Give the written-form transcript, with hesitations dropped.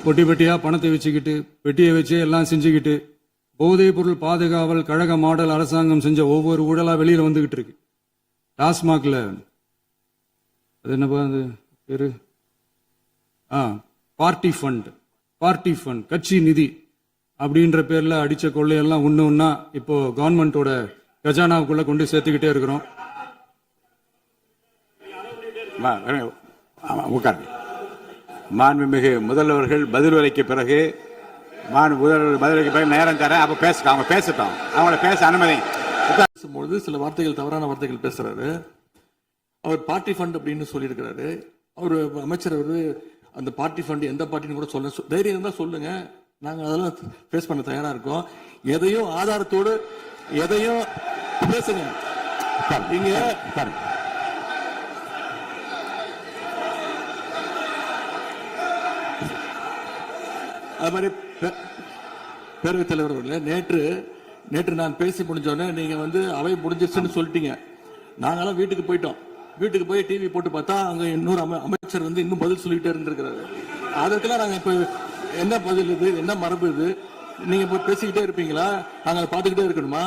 பொட்டி பெட்டியா பணத்தை வச்சுக்கிட்டு பெட்டியை வச்சு எல்லாம் செஞ்சுக்கிட்டு போதைப் பொருள் பாதுகாவல் கழக மாடல் அரசாங்கம் செஞ்ச ஒவ்வொரு ஊழலா வெளியில வந்துகிட்டு இருக்கு. டாஸ்மாக்ல அது என்னப்பா அது பேரு பார்ட்டி ஃபண்ட் கட்சி நிதி அப்படின்ற பேர்ல அடிச்ச கொள்ளையெல்லாம் ஒண்ணா இப்போ கவர்மெண்டோட கஜானாவுக்குள்ள கொண்டு சேர்த்துக்கிட்டே இருக்கிறோம். மாண்புமிகு முதல்வர்கள் பதில் உரைக்கு பிறகு நேரம் தரேன். அப்ப அவங்க பேசட்டும். அவங்கள பேச அனுமதி. பேசும்பொழுது சில வார்த்தைகள் தவறான வார்த்தைகள் பேசுறாரு. அவர் பார்ட்டி ஃபண்ட் அப்படின்னு சொல்லியிருக்கிறாரு. அவர் அமைச்சர் அந்த பார்ட்டி ஃபண்ட் எந்த பார்ட்டின்னு கூட சொல்ல தைரியம் இருந்தா சொல்லுங்க. நாங்க அதெல்லாம் ஃபேஸ் பண்ண தயாரா இருக்கோம். எதையும் ஆதாரத்தோடு எதையும் பேசுங்க. நீங்க அது மாதிரி பேரவைத் தலைவர் அவர்களே, நேற்று நான் பேசி முடிஞ்சோடனே நீங்க அவை முடிஞ்சிருச்சுன்னு சொல்லிட்டீங்க. நாங்கெல்லாம் வீட்டுக்கு போயிட்டோம். வீட்டுக்கு போய் டிவி போட்டு பார்த்தா அங்க இன்னொரு அமைச்சர் இன்னும் பதில் சொல்லிட்டே இருந்திருக்கிறாரு. அதற்கெல்லாம் நாங்க இப்ப என்ன பதில் இது, என்ன மரபு இது? நீங்க இப்ப பேசிக்கிட்டே இருப்பீங்களா? நாங்க பார்த்துக்கிட்டே இருக்கணுமா?